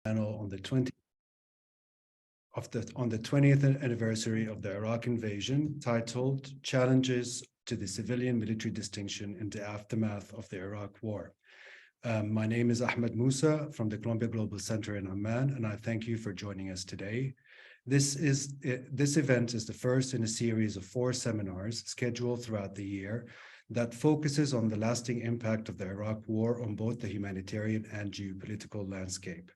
panel on the 20th anniversary of the Iraq invasion, titled Challenges to the Civilian Military Distinction in the Aftermath of the Iraq War. My name is Ahmed Musa from the Columbia Global Center in Amman, and I thank you for joining us today. This event is the first in a series of 4 seminars scheduled throughout the year that focuses on the lasting impact of the Iraq War on both the humanitarian and geopolitical landscape.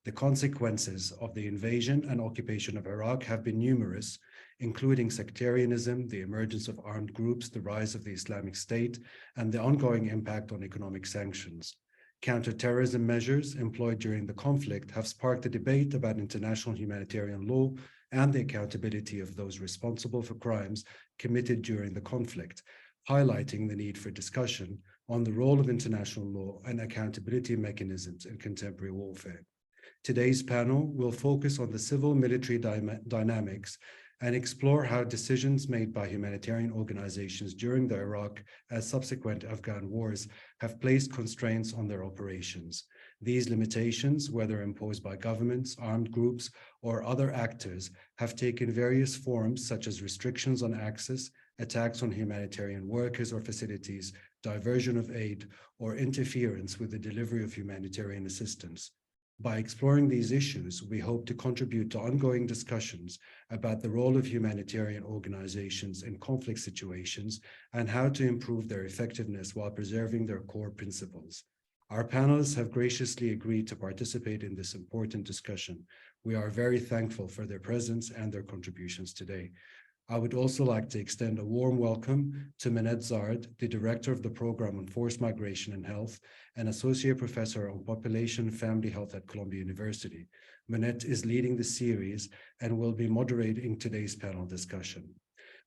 The consequences of the invasion and occupation of Iraq have been numerous, including sectarianism, the emergence of armed groups, the rise of the Islamic State, and the ongoing impact on economic sanctions. Counterterrorism measures employed during the conflict have sparked a debate about international humanitarian law and the accountability of those responsible for crimes committed during the conflict, highlighting the need for discussion on the role of international law and accountability mechanisms in contemporary warfare. Today's panel will focus on the civil-military dynamics and explore how decisions made by humanitarian organizations during the Iraq and subsequent Afghan wars have placed constraints on their operations. These limitations, whether imposed by governments, armed groups, or other actors, have taken various forms such as restrictions on access, attacks on humanitarian workers or facilities, diversion of aid, or interference with the delivery of humanitarian assistance. By exploring these issues, we hope to contribute to ongoing discussions about the role of humanitarian organizations in conflict situations and how to improve their effectiveness while preserving their core principles. Our panelists have graciously agreed to participate in this important discussion. We are very thankful for their presence and their contributions today. I would also like to extend a warm welcome to Minette Zard, the Director of the Program on Forced Migration and Health and Associate Professor on Population and Family Health at Columbia University. Minette is leading the series and will be moderating today's panel discussion.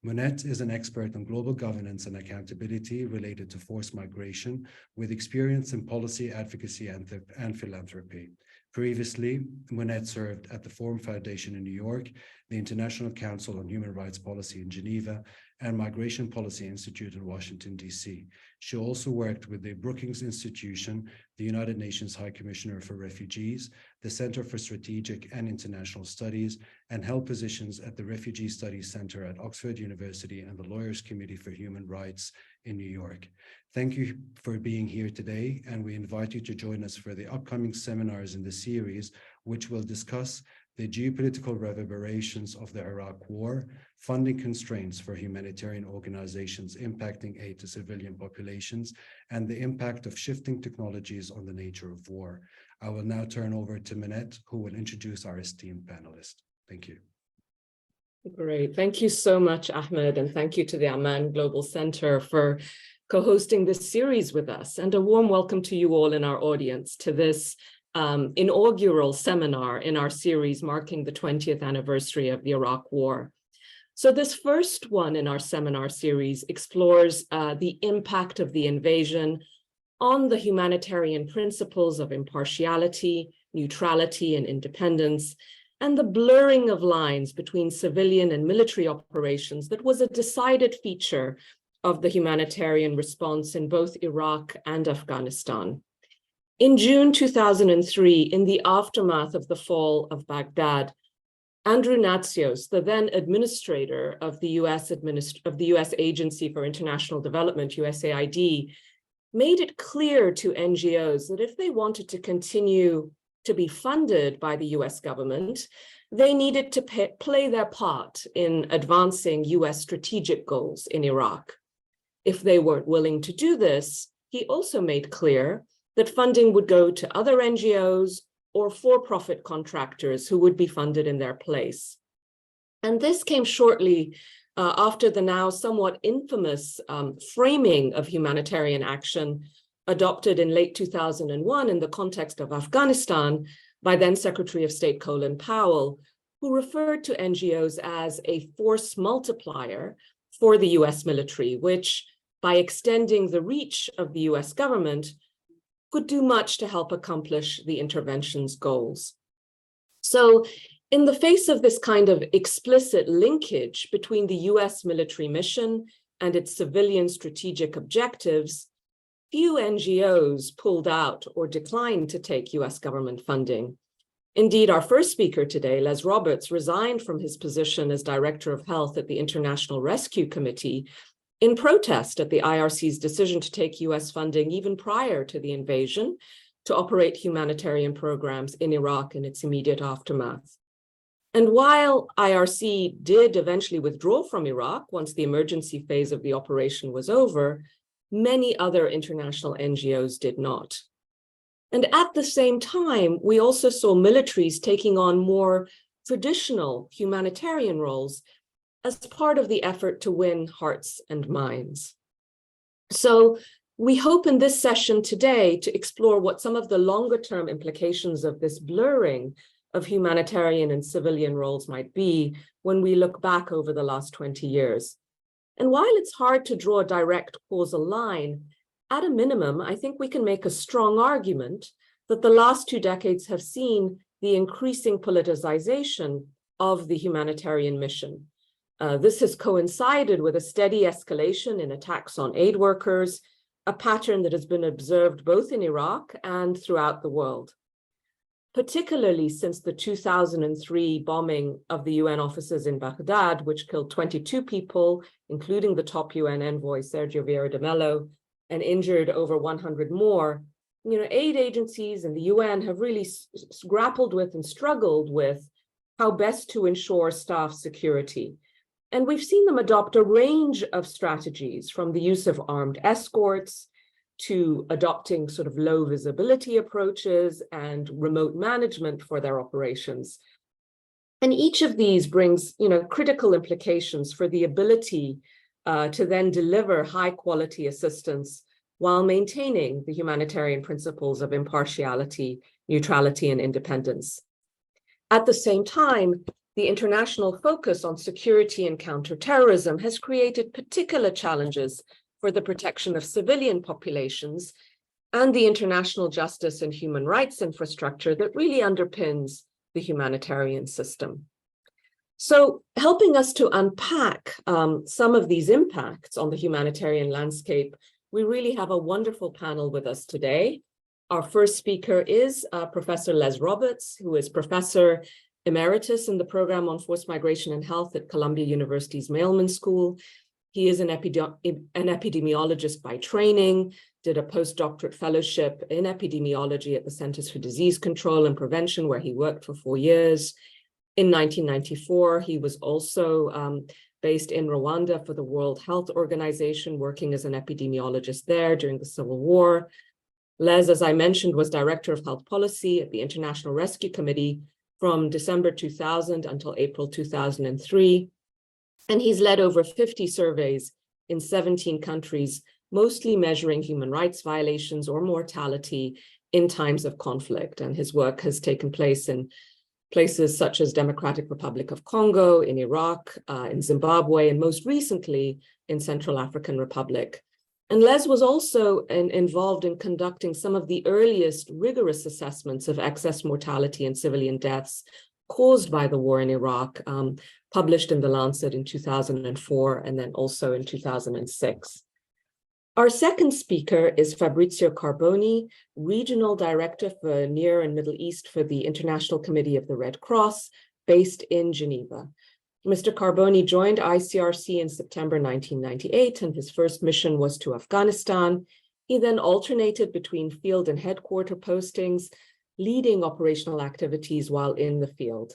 Minette is an expert on global governance and accountability related to forced migration, with experience in policy advocacy and philanthropy. Previously, Minette served at the Forum Foundation in New York, the International Council on Human Rights Policy in Geneva, and Migration Policy Institute in Washington, D.C. She also worked with the Brookings Institution, the United Nations High Commissioner for Refugees, the Center for Strategic and International Studies, and held positions at the Refugee Studies Center at Oxford University and the Lawyers Committee for Human Rights in New York. Thank you for being here today, and we invite you to join us for the upcoming seminars in the series, which will discuss the geopolitical reverberations of the Iraq War, funding constraints for humanitarian organizations impacting aid to civilian populations, and the impact of shifting technologies on the nature of war. I will now turn over to Minette, who will introduce our esteemed panelists. Thank you. Great. Thank you so much, Ahmed, and thank you to the Amman Global Center for co-hosting this series with us, and a warm welcome to you all in our audience to this inaugural seminar in our series marking the 20th anniversary of the Iraq War. So this first one in our seminar series explores the impact of the invasion on the humanitarian principles of impartiality, neutrality, and independence, and the blurring of lines between civilian and military operations that was a decided feature of the humanitarian response in both Iraq and Afghanistan. In June 2003, in the aftermath of the fall of Baghdad, Andrew Natsios, the then administrator of the US Agency for International Development, USAID, made it clear to NGOs that if they wanted to continue to be funded by the US government, they needed to play their part in advancing US strategic goals in Iraq. If they weren't willing to do this, he also made clear that funding would go to other NGOs or for-profit contractors who would be funded in their place. And this came shortly after the now somewhat infamous framing of humanitarian action adopted in late 2001 in the context of Afghanistan by then Secretary of State Colin Powell, who referred to NGOs as a force multiplier for the US military, which, by extending the reach of the US government, could do much to help accomplish the intervention's goals. So in the face of this kind of explicit linkage between the US military mission and its civilian strategic objectives, few NGOs pulled out or declined to take US government funding. Indeed, our first speaker today, Les Roberts, resigned from his position as Director of Health at the International Rescue Committee in protest at the IRC's decision to take US funding even prior to the invasion to operate humanitarian programs in Iraq and its immediate aftermath. And while IRC did eventually withdraw from Iraq once the emergency phase of the operation was over, many other international NGOs did not. And at the same time, we also saw militaries taking on more traditional humanitarian roles as part of the effort to win hearts and minds. So we hope in this session today to explore what some of the longer-term implications of this blurring of humanitarian and civilian roles might be when we look back over the last 20 years. And while it's hard to draw a direct causal line, at a minimum, I think we can make a strong argument that the last 2 decades have seen the increasing politicization of the humanitarian mission. This has coincided with a steady escalation in attacks on aid workers, a pattern that has been observed both in Iraq and throughout the world. Particularly since the 2003 bombing of the UN offices in Baghdad, which killed 22 people, including the top UN envoy, Sergio Vieira de Mello, and injured over 100 more, aid agencies and the UN have really grappled with and struggled with how best to ensure staff security. And we've seen them adopt a range of strategies, from the use of armed escorts to adopting sort of low visibility approaches and remote management for their operations. And each of these brings, critical implications for the ability to then deliver high quality assistance while maintaining the humanitarian principles of impartiality, neutrality, and independence. At the same time, the international focus on security and counterterrorism has created particular challenges for the protection of civilian populations and the international justice and human rights infrastructure that really underpins the humanitarian system. So helping us to unpack some of these impacts on the humanitarian landscape, we really have a wonderful panel with us today. Our first speaker is Professor Les Roberts, who is Professor Emeritus in the Program on Forced Migration and Health at Columbia University's Mailman School. He is an epidemiologist by training, did a postdoctorate fellowship in epidemiology at the Centers for Disease Control and Prevention, where he worked for 4 years. In 1994, he was also based in Rwanda for the World Health Organization, working as an epidemiologist there during the Civil War. Les, as I mentioned, was Director of Health Policy at the International Rescue Committee from December 2000 until April 2003. And he's led over 50 surveys in 17 countries, mostly measuring human rights violations or mortality in times of conflict. And his work has taken place in places such as Democratic Republic of Congo, in Iraq, in Zimbabwe, and most recently in Central African Republic. And Les was also involved in conducting some of the earliest rigorous assessments of excess mortality and civilian deaths caused by the war in Iraq, published in The Lancet in 2004 and then also in 2006. Our second speaker is Fabrizio Carboni, Regional Director for Near and Middle East for the International Committee of the Red Cross, based in Geneva. Mr. Carboni joined ICRC in September 1998, and his first mission was to Afghanistan. He then alternated between field and headquarter postings, leading operational activities while in the field.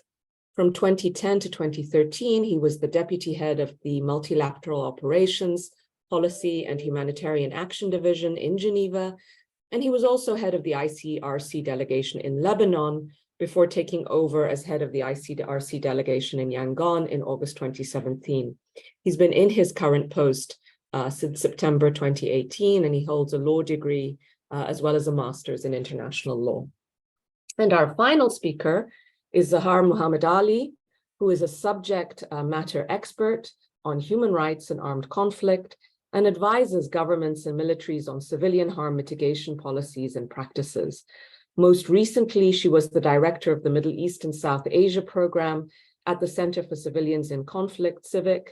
From 2010 to 2013, he was the deputy head of the Multilateral Operations, Policy and Humanitarian Action Division in Geneva, and he was also head of the ICRC delegation in Lebanon before taking over as head of the ICRC delegation in Yangon in August 2017. He's been in his current post since September 2018, and he holds a law degree as well as a master's in international law. And our final speaker is Zahar Muhammad Ali, who is a subject matter expert on human rights and armed conflict, and advises governments and militaries on civilian harm mitigation policies and practices. Most recently, she was the director of the Middle East and South Asia program at the Center for Civilians in Conflict, CIVIC,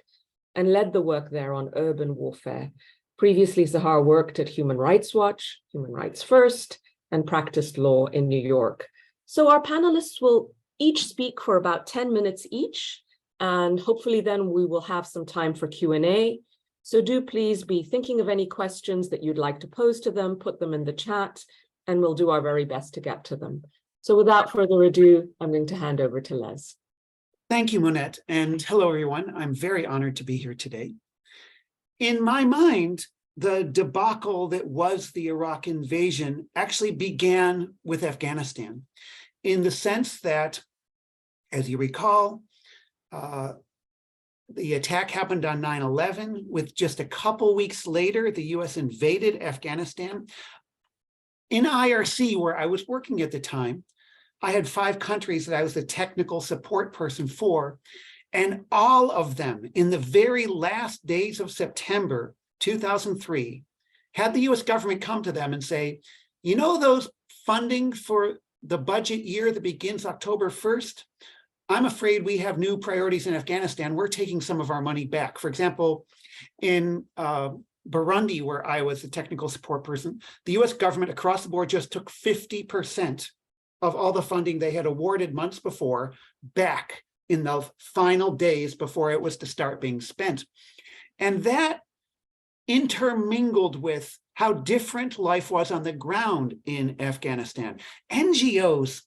and led the work there on urban warfare. Previously, Zahar worked at Human Rights Watch, Human Rights First, and practiced law in New York. So our panelists will each speak for about 10 minutes each, and hopefully then we will have some time for Q&A. So do please be thinking of any questions that you'd like to pose to them, put them in the chat, and we'll do our very best to get to them. So without further ado, I'm going to hand over to Les. Thank you, Monette, and hello, everyone. I'm very honored to be here today. In my mind, the debacle that was the Iraq invasion actually began with Afghanistan, in the sense that, as you recall, the attack happened on 9/11. With just a couple weeks later, the US invaded Afghanistan. In IRC, where I was working at the time, I had 5 countries that I was the technical support person for, and all of them, in the very last days of September 2003, had the US government come to them and say, you know those funding for the budget year that begins October 1st? I'm afraid we have new priorities in Afghanistan. We're taking some of our money back. For example, in Burundi, where I was the technical support person, the US government across the board just took 50% of all the funding they had awarded months before back in the final days before it was to start being spent. And that intermingled with how different life was on the ground in Afghanistan. NGOs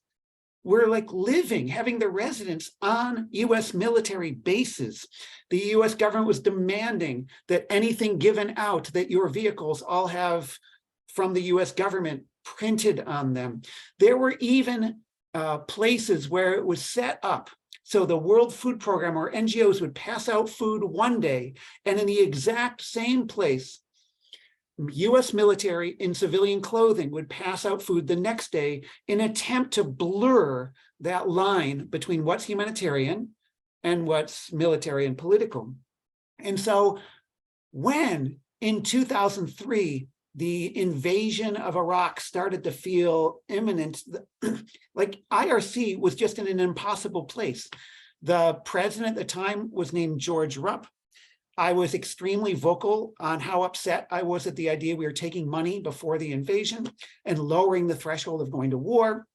were like living, having their residence on US military bases. The US government was demanding that anything given out, that your vehicles all have from the US government printed on them. There were even places where it was set up so the World Food Program or NGOs would pass out food one day, and in the exact same place, US military in civilian clothing would pass out food the next day in an attempt to blur that line between what's humanitarian and what's military and political. And so when in 2003, the invasion of Iraq started to feel imminent, like IRC was just in an impossible place. The president at the time was named George Rupp. I was extremely vocal on how upset I was at the idea we were taking money before the invasion and lowering the threshold of going to war.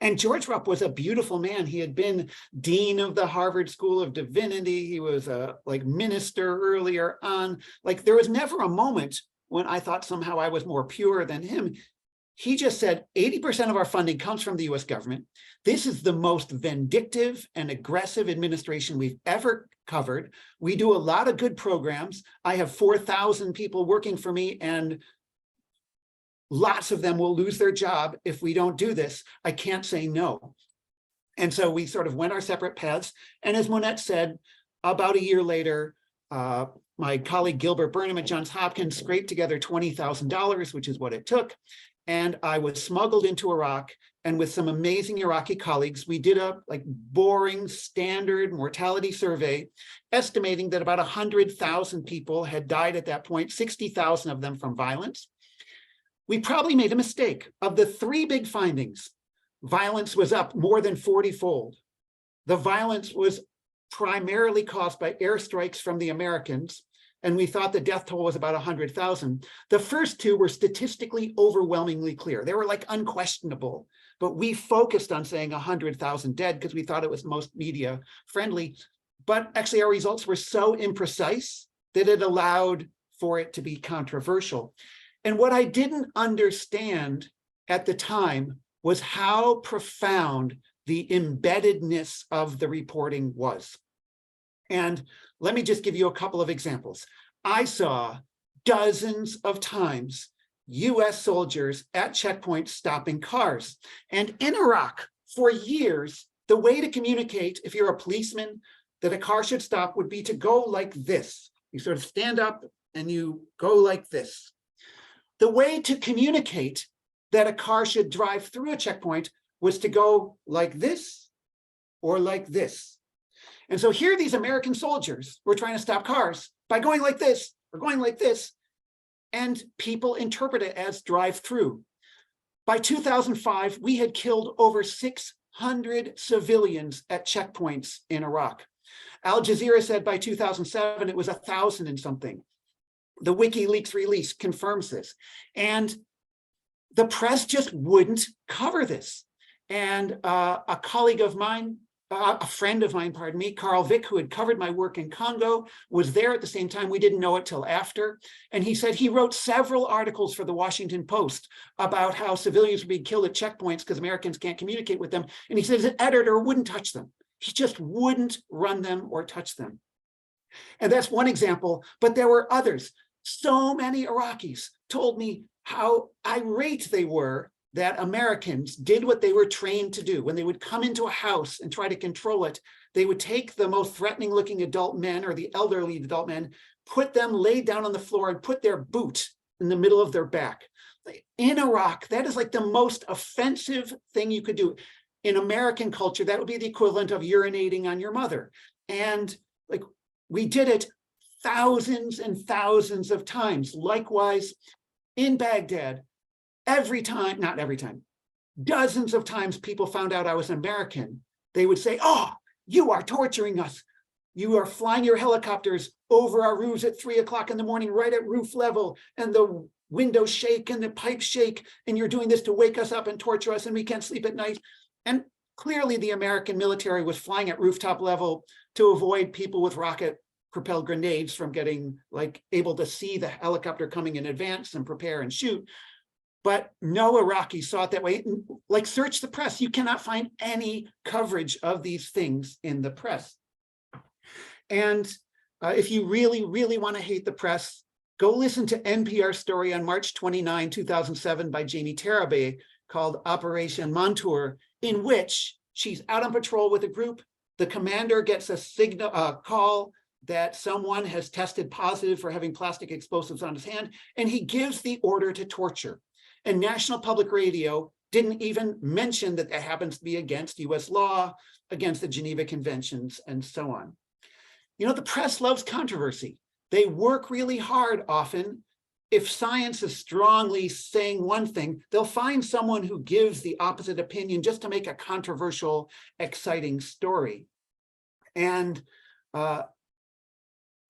And George Rupp was a beautiful man. He had been dean of the Harvard School of Divinity. He was a minister earlier on. Like, there was never a moment when I thought somehow I was more pure than him. He just said 80% of our funding comes from the US government. This is the most vindictive and aggressive administration we've ever covered. We do a lot of good programs. I have 4,000 people working for me, and lots of them will lose their job if we don't do this. I can't say no. And so we sort of went our separate paths. And as Monette said, about a year later, my colleague Gilbert Burnham at Johns Hopkins scraped together $20,000, which is what it took. And I was smuggled into Iraq, and with some amazing Iraqi colleagues, we did a boring standard mortality survey, estimating that about 100,000 people had died at that point, 60,000 of them from violence. We probably made a mistake. Of the 3 big findings, violence was up more than 40-fold. The violence was primarily caused by airstrikes from the Americans, and we thought the death toll was about 100,000. The first 2 were statistically overwhelmingly clear. They were unquestionable, but we focused on saying 100,000 dead because we thought it was most media friendly. But actually our results were so imprecise that it allowed for it to be controversial. And what I didn't understand at the time was how profound the embeddedness of the reporting was. And let me just give you a couple of examples. I saw dozens of times US soldiers at checkpoints stopping cars. And in Iraq, for years, the way to communicate, if you're a policeman, that a car should stop would be to go like this. You sort of stand up and you go like this. The way to communicate that a car should drive through a checkpoint was to go like this or like this. And so here these American soldiers were trying to stop cars by going like this or going like this, and people interpret it as drive through. By 2005, we had killed over 600 civilians at checkpoints in Iraq. Al Jazeera said by 2007, it was 1,000 and something. The WikiLeaks release confirms this. And the press just wouldn't cover this. And a colleague of mine, a friend of mine, pardon me, Carl Vick, who had covered my work in Congo, was there at the same time. We didn't know it till after. And he said he wrote several articles for the Washington Post about how civilians were being killed at checkpoints because Americans can't communicate with them. And he said his editor wouldn't touch them. He just wouldn't run them or touch them. And that's one example, but there were others. So many Iraqis told me how irate they were that Americans did what they were trained to do. When they would come into a house and try to control it, they would take the most threatening looking adult men or the elderly adult men, put them laid down on the floor and put their boot in the middle of their back. In Iraq, that is like the most offensive thing you could do. In American culture, that would be the equivalent of urinating on your mother. And like we did it thousands and thousands of times. Likewise, in Baghdad, every time, not every time, dozens of times people found out I was American, they would say, "Oh, you are torturing us. You are flying your helicopters over our roofs at 3 o'clock in the morning, right at roof level, and the windows shake and the pipes shake, and you're doing this to wake us up and torture us, and we can't sleep at night." And clearly the American military was flying at rooftop level to avoid people with rocket-propelled grenades from getting able to see the helicopter coming in advance and prepare and shoot. But no Iraqis saw it that way. Like, search the press. You cannot find any coverage of these things in the press. And if you really, really want to hate the press, go listen to NPR's story on March 29, 2007 by Jamie Tarabay called Operation Montour, in which she's out on patrol with a group. The commander gets a call that someone has tested positive for having plastic explosives on his hand, and he gives the order to torture. And National Public Radio didn't even mention that that happens to be against US law, against the Geneva Conventions, and so on. You know, the press loves controversy. They work really hard often. If science is strongly saying one thing, they'll find someone who gives the opposite opinion just to make a controversial, exciting story. And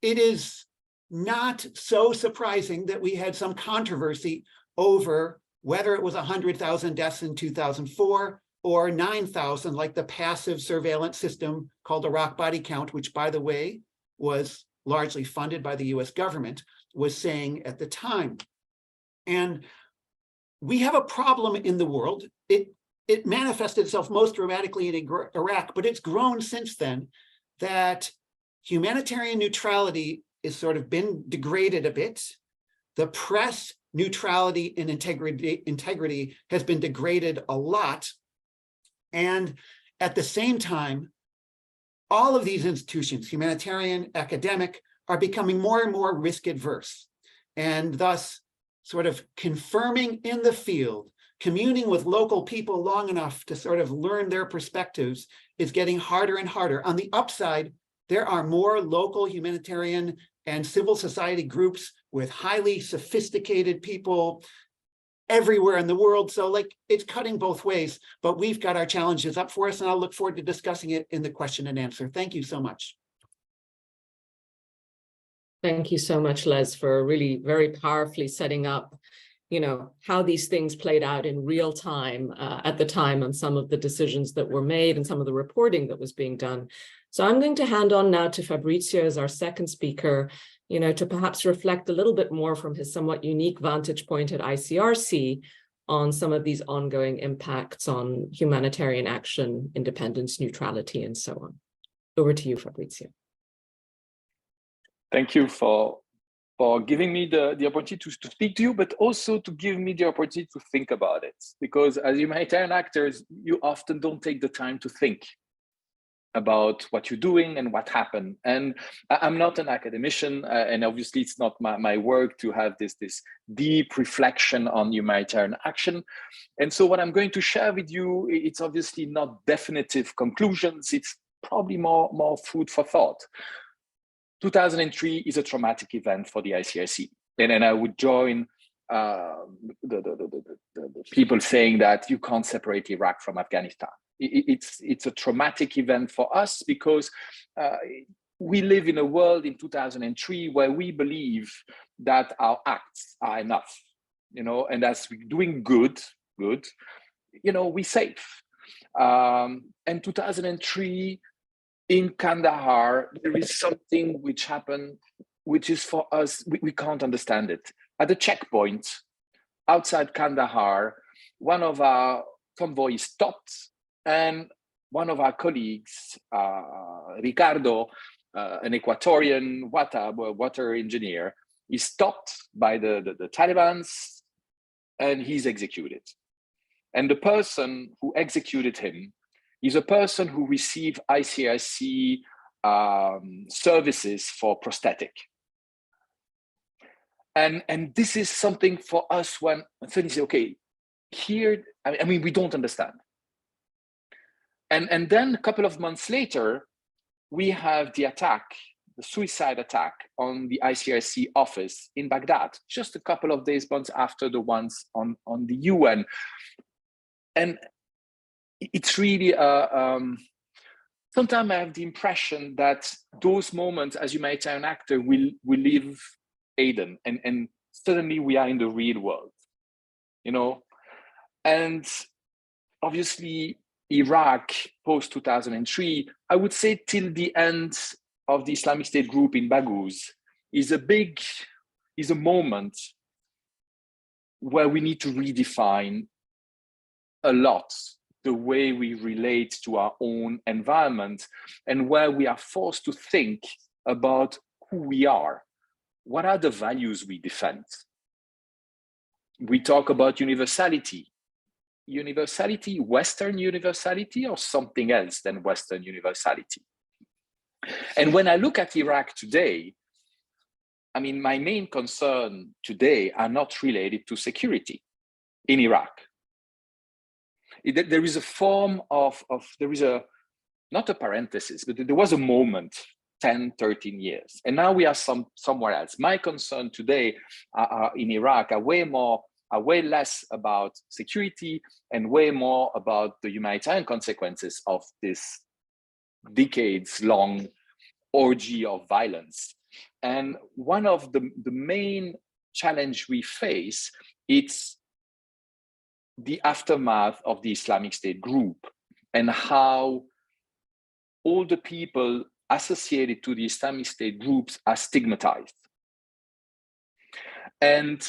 it is not so surprising that we had some controversy over whether it was 100,000 deaths in 2004 or 9,000, like the passive surveillance system called Iraq Body Count, which, by the way, was largely funded by the US government, was saying at the time. And we have a problem in the world. It manifested itself most dramatically in Iraq, but it's grown since then, that humanitarian neutrality is sort of been degraded a bit. The press neutrality and integrity has been degraded a lot. And at the same time, all of these institutions, humanitarian, academic, are becoming more and more risk adverse, and thus sort of confirming in the field, communing with local people long enough to sort of learn their perspectives is getting harder and harder. On the upside, there are more local humanitarian and civil society groups with highly sophisticated people everywhere in the world. So it's cutting both ways, but we've got our challenges up for us, and I'll look forward to discussing it in the question and answer. Thank you so much. Thank you so much, Les, for really very powerfully setting up, how these things played out in real time at the time, and some of the decisions that were made and some of the reporting that was being done. So I'm going to hand on now to Fabrizio as our second speaker, to perhaps reflect a little bit more from his somewhat unique vantage point at ICRC on some of these ongoing impacts on humanitarian action, independence, neutrality, and so on. Over to you, Fabrizio. Thank you for giving me the opportunity to speak to you, but also to give me the opportunity to think about it. Because as humanitarian actors, you often don't take the time to think about what you're doing and what happened. And I'm not an academician, and obviously it's not my work to have this deep reflection on humanitarian action. And so what I'm going to share with you, it's obviously not definitive conclusions, it's probably more food for thought. 2003 is a traumatic event for the ICRC. And I would join the people saying that you can't separate Iraq from Afghanistan. It's a traumatic event for us because we live in a world in 2003 where we believe that our acts are enough, and as we're doing good, we're safe. And 2003 in Kandahar, there is something which happened, which is for us, we can't understand it. At the checkpoint outside Kandahar, one of our convoys stopped, and one of our colleagues, Ricardo, an Ecuadorian water engineer, is stopped by the Taliban, and he's executed. And the person who executed him is a person who received ICRC services for prosthetic. And this is something for us when suddenly say, okay, here, I mean, we don't understand. And then a couple of months later, we have the attack, the suicide attack on the ICRC office in Baghdad, just a couple of days, months after the ones on the UN. And it's really, sometimes I have the impression that those moments as humanitarian actor will leave Aden, and suddenly we are in the real world, you know? And obviously, Iraq post 2003, I would say till the end of the Islamic State group in Baghouz is a moment where we need to redefine a lot the way we relate to our own environment, and where we are forced to think about who we are. What are the values we defend? We talk about universality. Universality, Western universality, or something else than Western universality? And when I look at Iraq today, I mean, my main concern today are not related to security in Iraq. There is a form of there is a, not a parenthesis, but there was a moment 10, 13 years, and now we are somewhere else. My concern today in Iraq are way less about security and way more about the humanitarian consequences of this decades-long orgy of violence. And one of the main challenge we face, it's the aftermath of the Islamic State group and how all the people associated to the Islamic State groups are stigmatized. And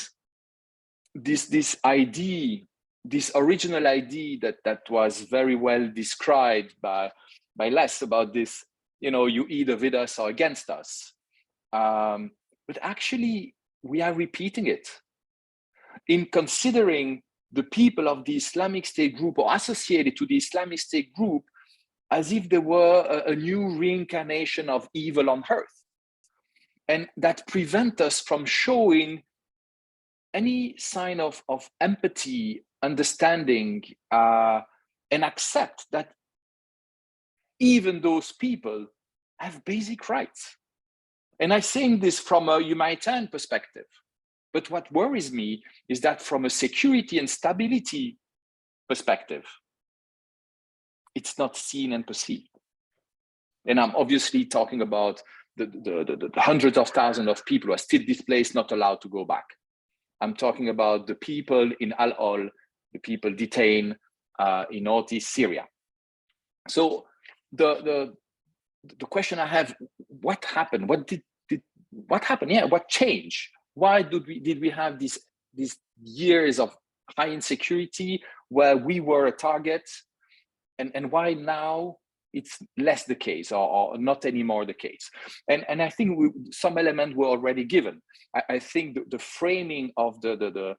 this idea, this original idea that was very well described by Les about this, you know, you either with us or against us. But actually, we are repeating it. In considering the people of the Islamic State group or associated to the Islamic State group as if they were a new reincarnation of evil on earth. And that prevent us from showing any sign of empathy, understanding, and accept that even those people have basic rights. And I'm saying this from a humanitarian perspective. But what worries me is that from a security and stability perspective, it's not seen and perceived. And I'm obviously talking about the hundreds of thousands of people who are still displaced, not allowed to go back. I'm talking about the people in Al-Hol, the people detained in northeast Syria. So the question I have, what happened? What happened? Yeah, what changed? Why did we have these years of high insecurity where we were a target, and why now it's less the case or not anymore the case? And I think some elements were already given. I think the framing of the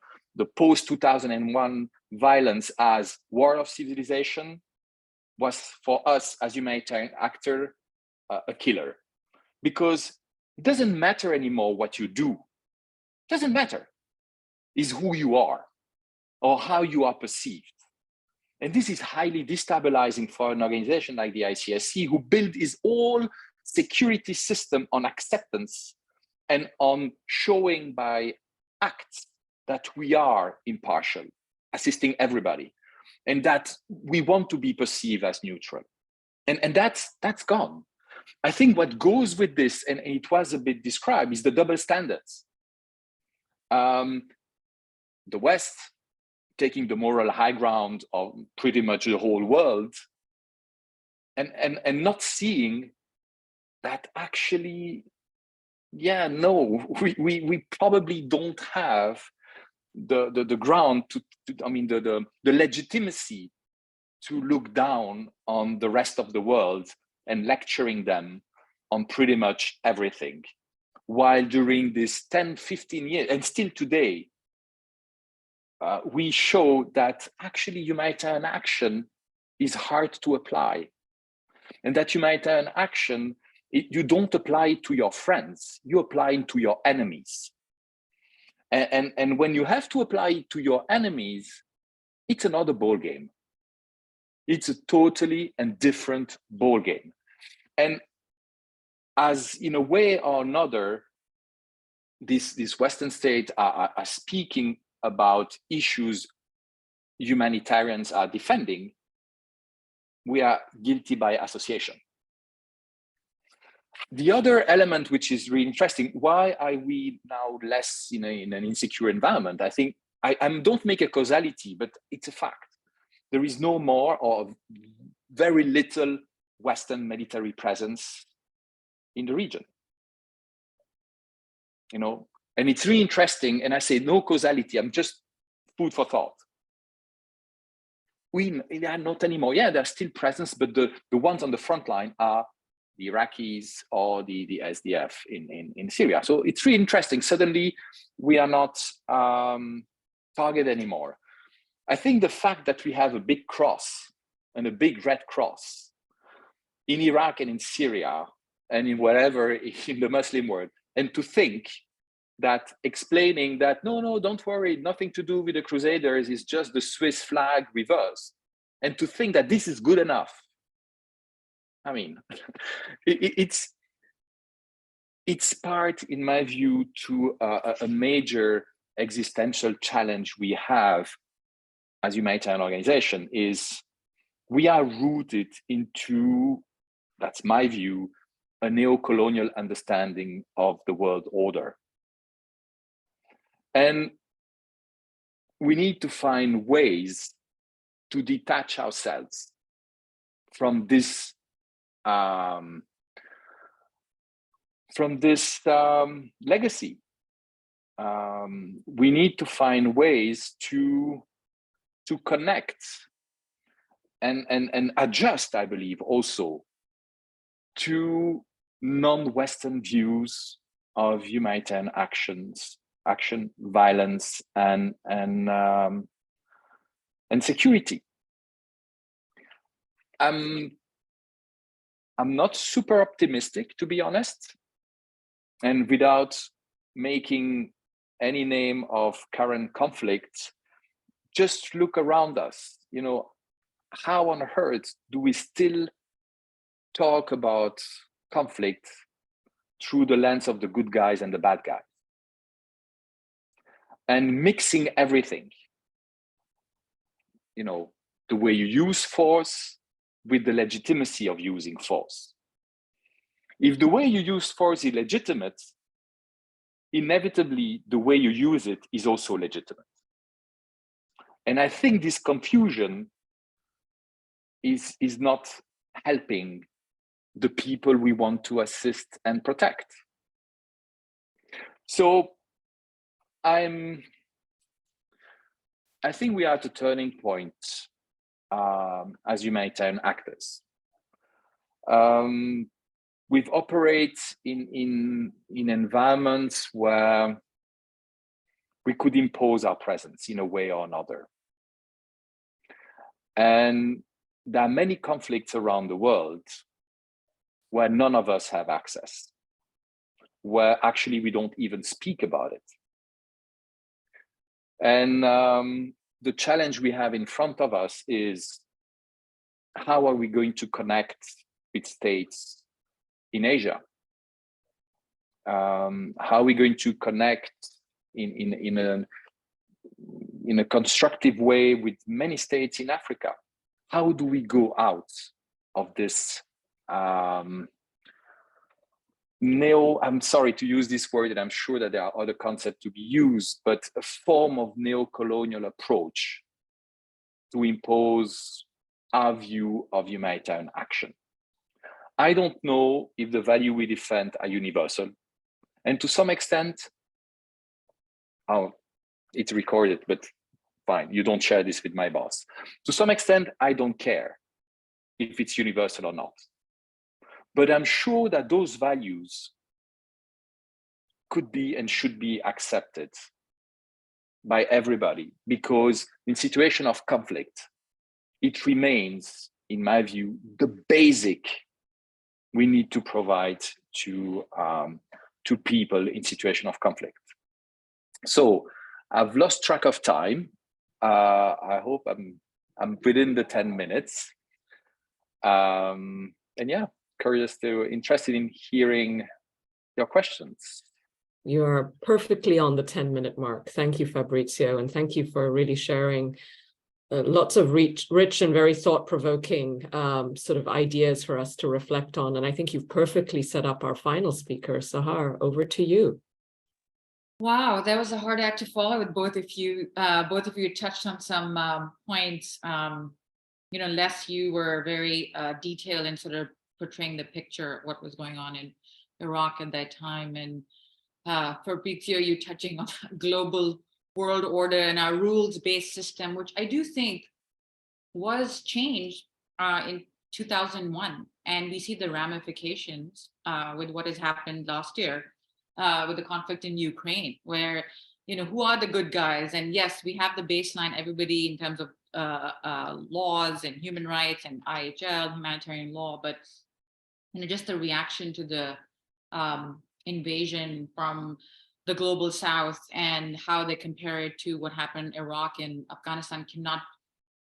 post 2001 violence as war of civilization was for us as humanitarian actor a killer, because it doesn't matter anymore what you do. It doesn't matter. It's who you are or how you are perceived. And this is highly destabilizing for an organization like the ICRC, who built its whole security system on acceptance and on showing by acts that we are impartial, assisting everybody, and that we want to be perceived as neutral. And that's gone. I think what goes with this, and it was a bit described, is the double standards. The West taking the moral high ground of pretty much the whole world, and not seeing that actually, yeah, no, we probably don't have the ground to I mean the legitimacy to look down on the rest of the world and lecturing them on pretty much everything, while during this 10, 15 years, and still today, we show that actually humanitarian action is hard to apply, and that humanitarian action, you don't apply it to your friends, you apply it to your enemies. And when you have to apply it to your enemies, it's another ball game. It's a totally and different ball game. And as in a way or another, these Western states are speaking about issues humanitarians are defending, we are guilty by association. The other element, which is really interesting, why are we now less in an insecure environment? I think I don't make a causality, but it's a fact. There is no more or very little Western military presence in the region. You know, and it's really interesting. And I say no causality. I'm just food for thought. They are not anymore. Yeah, they're still presence, but the ones on the front line are the Iraqis or the SDF in Syria. So it's really interesting. Suddenly, we are not target anymore. I think the fact that we have a big cross and a big red cross in Iraq and in Syria and in wherever in the Muslim world, and to think that explaining that, no, don't worry, nothing to do with the Crusaders, is just the Swiss flag reversed, and to think that this is good enough. I mean, it's part, in my view, to a major existential challenge we have as humanitarian organization. Is we are rooted into, that's my view, a neo-colonial understanding of the world order. And we need to find ways to detach ourselves from this legacy. We need to find ways to connect and adjust, I believe, also to non-Western views of humanitarian action, violence, and security. I'm not super optimistic, to be honest, and without making any name of current conflicts, just look around us. You know, how on earth do we still talk about conflict through the lens of the good guys and the bad guys, and mixing everything? You know, the way you use force with the legitimacy of using force. If the way you use force is legitimate, inevitably the way you use it is also legitimate. And I think this confusion is not helping the people we want to assist and protect. So I think we are at a turning point as humanitarian actors. We've operated in environments where we could impose our presence in a way or another. And there are many conflicts around the world where none of us have access, where actually we don't even speak about it. And the challenge we have in front of us is, how are we going to connect with states in Asia? How are we going to connect in a constructive way with many states in Africa? How do we go out of this I'm sorry to use this word, and I'm sure that there are other concepts to be used, but a form of neo-colonial approach to impose our view of humanitarian action. I don't know if the values we defend are universal. And to some extent, it's recorded, but fine, you don't share this with my boss. To some extent, I don't care if it's universal or not. But I'm sure that those values could be and should be accepted by everybody, because in situation of conflict, it remains, in my view, the basic we need to provide to people in situation of conflict. So I've lost track of time. I hope I'm within the 10 minutes. And yeah, interested in hearing your questions. You're perfectly on the 10-minute mark. Thank you, Fabrizio, and thank you for really sharing lots of rich and very thought-provoking sort of ideas for us to reflect on. And I think you've perfectly set up our final speaker. Sahar, over to you. Wow, that was a hard act to follow with both of you. Both of you touched on some points. Les, you were very detailed in sort of portraying the picture of what was going on in Iraq at that time. And Fabrizio, you touching on global world order and our rules-based system, which I do think was changed in 2001. And we see the ramifications with what has happened last year with the conflict in Ukraine, where, who are the good guys? And yes, we have the baseline, everybody in terms of laws and human rights and IHL, humanitarian law, but just the reaction to the invasion from the global south and how they compare it to what happened in Iraq and Afghanistan cannot,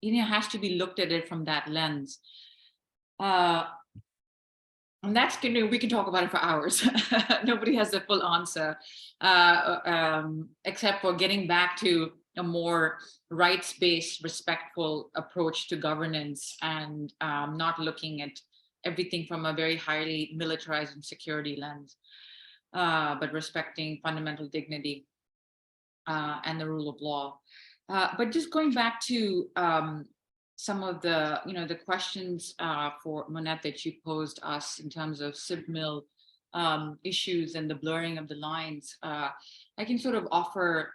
has to be looked at it from that lens. And that's, we can talk about it for hours. Nobody has the full answer, except for getting back to a more rights-based, respectful approach to governance and not looking at everything from a very highly militarized and security lens, but respecting fundamental dignity and the rule of law. But just going back to some of the, the questions for Monette that you posed us in terms of CivMil issues and the blurring of the lines, I can sort of offer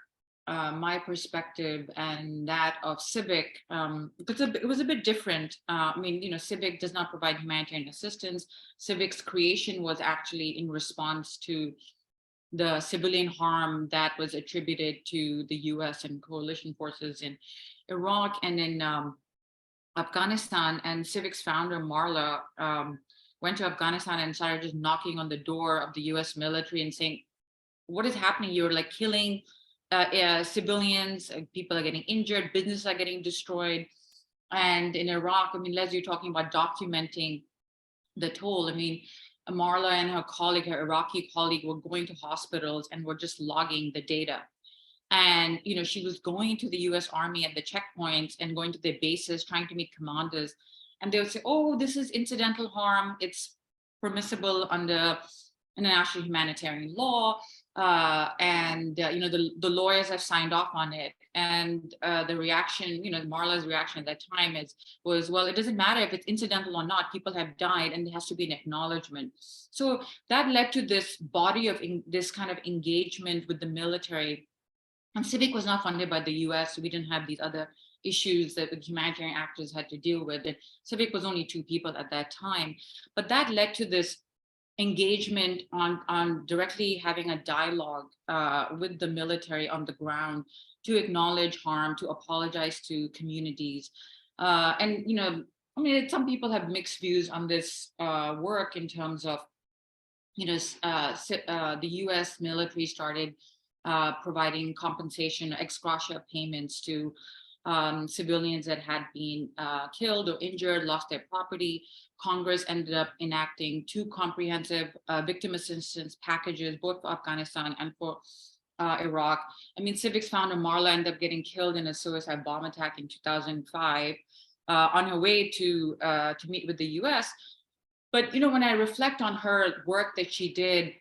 my perspective and that of Civic, because it was a bit different. Civic does not provide humanitarian assistance. Civic's creation was actually in response to the civilian harm that was attributed to the US and coalition forces in Iraq and in Afghanistan. And Civic's founder, Marla, went to Afghanistan and started just knocking on the door of the US military and saying, what is happening? You're like killing civilians, people are getting injured, businesses are getting destroyed. And in Iraq, Les, you're talking about documenting the toll. Marla and her colleague, her Iraqi colleague, were going to hospitals and were just logging the data. And, she was going to the US Army at the checkpoints and going to their bases, trying to meet commanders. And they would say, oh, this is incidental harm. It's permissible under international humanitarian law. The lawyers have signed off on it. And the reaction, Marla's reaction at that time was, well, it doesn't matter if it's incidental or not, people have died and there has to be an acknowledgement. So that led to this body of this kind of engagement with the military. And Civic was not funded by the US, so we didn't have these other issues that the humanitarian actors had to deal with. And Civic was only 2 people at that time. But that led to this engagement on directly having a dialogue with the military on the ground to acknowledge harm, to apologize to communities. Some people have mixed views on this work in terms of, the US military started providing compensation, ex gratia payments to civilians that had been killed or injured, lost their property. Congress ended up enacting 2 comprehensive victim assistance packages, both for Afghanistan and for Iraq. Civic's founder Marla ended up getting killed in a suicide bomb attack in 2005 on her way to meet with the US. But, when I reflect on her work that she did,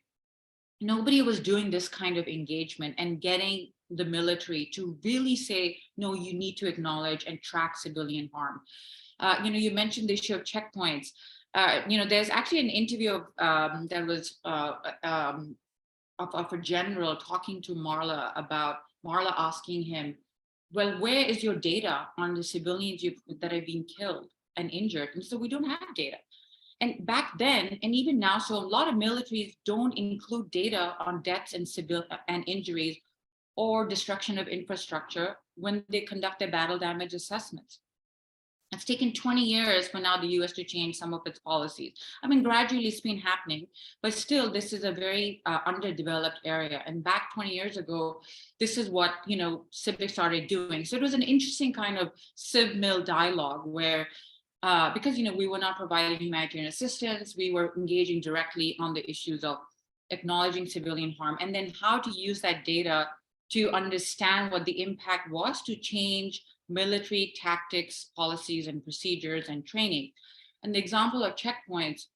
nobody was doing this kind of engagement and getting the military to really say, no, you need to acknowledge and track civilian harm. You mentioned the issue of checkpoints. There's actually an interview that was of a general talking to Marla asking him, well, where is your data on the civilians that have been killed and injured? And so we don't have data. And back then, and even now, so a lot of militaries don't include data on deaths and injuries or destruction of infrastructure when they conduct their battle damage assessments. It's taken 20 years for now the US to change some of its policies. I mean, gradually it's been happening, but still this is a very underdeveloped area. And back 20 years ago, this is what, civics started doing. So it was an interesting kind of civ-mil dialogue where, because, we were not providing humanitarian assistance, we were engaging directly on the issues of acknowledging civilian harm, and then how to use that data to understand what the impact was to change military tactics, policies, and procedures and training. And the example of checkpoints,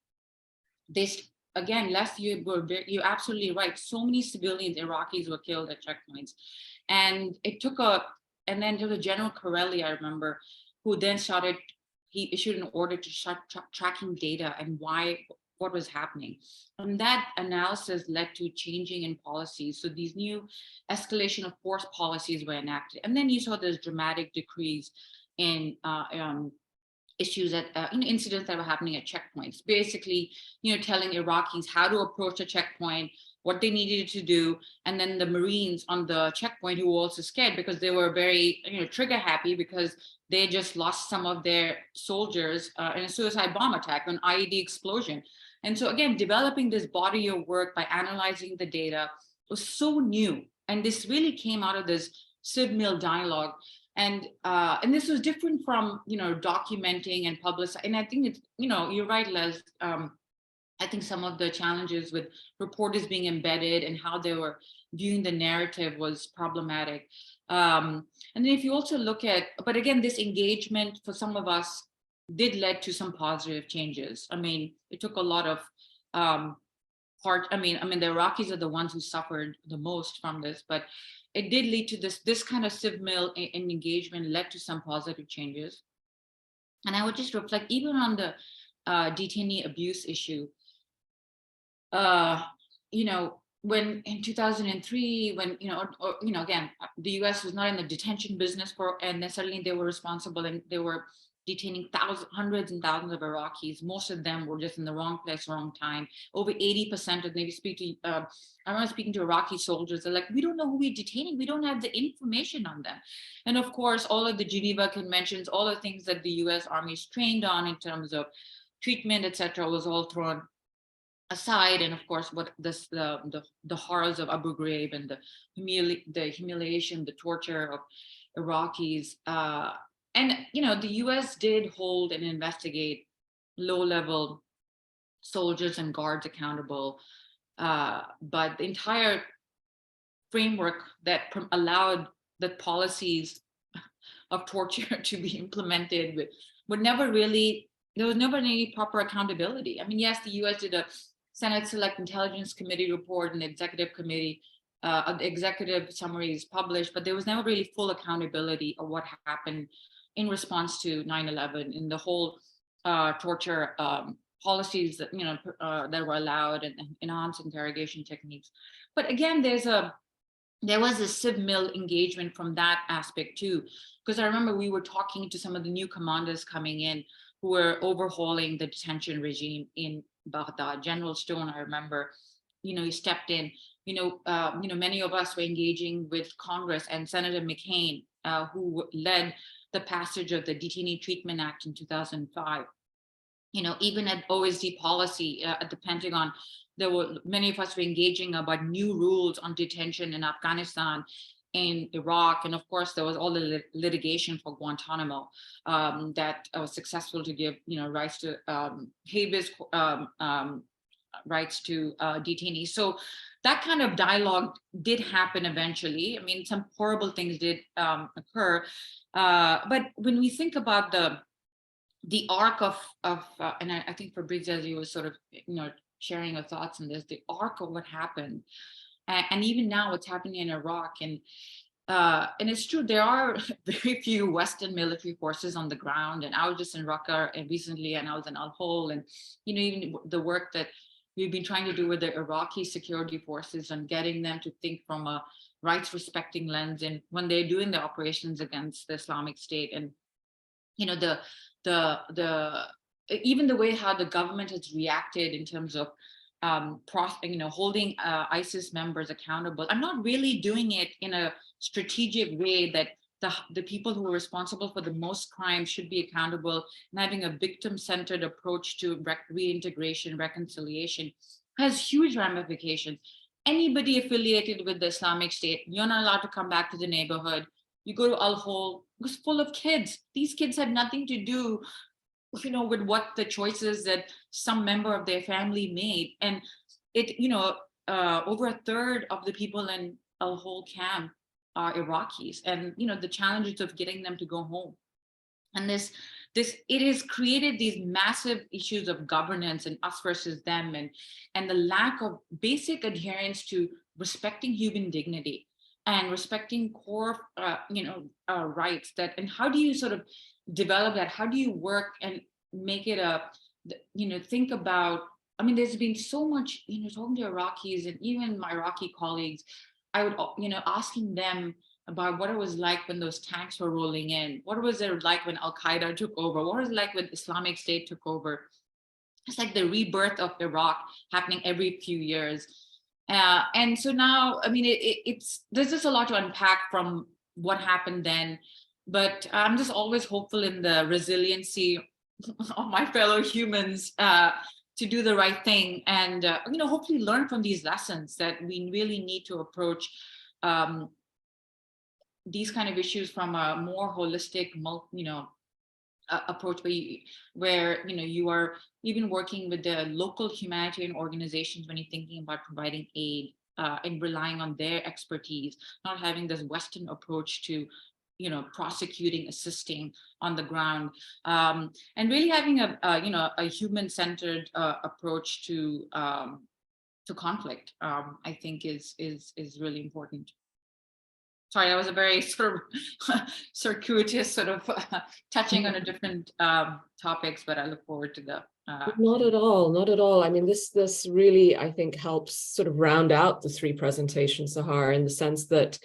this again, Les, you're absolutely right. So many civilians, Iraqis, were killed at checkpoints, and and then there was General Corelli, I remember, who then he issued an order to start tracking data and what was happening. And that analysis led to changing in policies. So these new escalation of force policies were enacted. And then you saw this dramatic decrease in issues incidents that were happening at checkpoints. Basically, telling Iraqis how to approach a checkpoint, what they needed to do. And then the Marines on the checkpoint who were also scared because they were very, trigger happy because they just lost some of their soldiers in a suicide bomb attack, an IED explosion. And so again, developing this body of work by analyzing the data was so new. And this really came out of this civ-mil dialogue. And this was different from, documenting and publicizing. And I think it's, you're right, Les. I think some of the challenges with reporters being embedded and how they were viewing the narrative was problematic. And then if you also look at, but again, this engagement for some of us did lead to some positive changes. I mean, it took a lot of the Iraqis are the ones who suffered the most from this, but it did lead to this kind of civ-mil engagement led to some positive changes. And I would just reflect even on the detainee abuse issue. When in 2003, when, again, the US was not in the detention business and necessarily they were responsible, and they were detaining hundreds and thousands of Iraqis. Most of them were just in the wrong place, wrong time. Over 80% of them, I remember speaking to Iraqi soldiers, they're like, we don't know who we're detaining. We don't have the information on them. And of course, all of the Geneva Conventions, all the things that the US Army is trained on in terms of treatment, etc., was all thrown aside. And of course, what the horrors of Abu Ghraib and the humiliation, the torture of Iraqis. And the US did hold and investigate low-level soldiers and guards accountable, but the entire framework that allowed the policies of torture to be implemented there was never any proper accountability. I mean, yes, the US did a Senate Select Intelligence Committee report and the executive committee, the executive summary is published, but there was never really full accountability of what happened in response to 9/11 in the whole torture policies that that were allowed and enhanced interrogation techniques. But again, there was a civ-mil engagement from that aspect too, because I remember we were talking to some of the new commanders coming in who were overhauling the detention regime in Baghdad. General Stone, I remember, he stepped in. Many of us were engaging with Congress and Senator McCain, who led the passage of the Detainee Treatment Act in 2005. Even at OSD policy at the Pentagon, many of us were engaging about new rules on detention in Afghanistan, in Iraq, and of course there was all the litigation for Guantanamo that was successful to give rights to habeas rights to detainees. So that kind of dialogue did happen eventually. I mean, some horrible things did occur, but when we think about the arc of and I think Fabrizio, as you was sort of sharing your thoughts on this, the arc of what happened And even now what's happening in Iraq, and it's true, there are very few Western military forces on the ground. And I was just in Raqqa recently, and I was in Al-Hol, and even the work that we've been trying to do with the Iraqi security forces and getting them to think from a rights respecting lens, and when they're doing the operations against the Islamic State. And even the way how the government has reacted in terms of holding ISIS members accountable. I'm not really doing it in a strategic way that the people who are responsible for the most crimes should be accountable, and having a victim-centered approach to reintegration, reconciliation has huge ramifications. Anybody affiliated with the Islamic State, you're not allowed to come back to the neighborhood. You go to Al-Hol, it was full of kids. These kids had nothing to do with what the choices that some member of their family made. And over a third of the people in Al-Hol camp are Iraqis, and the challenges of getting them to go home. And it has created these massive issues of governance and us versus them, and the lack of basic adherence to respecting human dignity and respecting core rights. And how do you sort of develop that? How do you work and make it think about, there's been so much, talking to Iraqis and even my Iraqi colleagues, I would, asking them about what it was like when those tanks were rolling in. What was it like when Al-Qaeda took over? What was it like when Islamic State took over? It's like the rebirth of Iraq happening every few years. And so now, there's just a lot to unpack from what happened then, but I'm just always hopeful in the resiliency of my fellow humans to do the right thing, and hopefully learn from these lessons that we really need to approach these kind of issues from a more holistic, approach, where you are even working with the local humanitarian organizations when you're thinking about providing aid and relying on their expertise, not having this Western approach to prosecuting, assisting on the ground, and really having a human-centered approach to conflict. I think is really important. Sorry, that was a very sort of circuitous sort of touching on a different topics, but I look forward to the. Not at all, not at all. This really, I think, helps sort of round out the three presentations, Sahar, in the sense that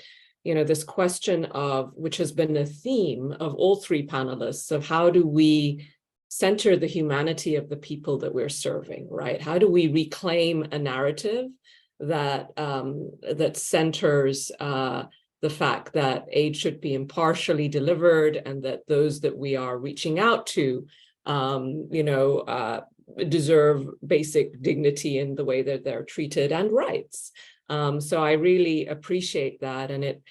this question of, which has been a theme of all three panelists, of how do we center the humanity of the people that we're serving, right? How do we reclaim a narrative that that centers the fact that aid should be impartially delivered, and that those that we are reaching out to, deserve basic dignity in the way that they're treated and rights. So I really appreciate that. And it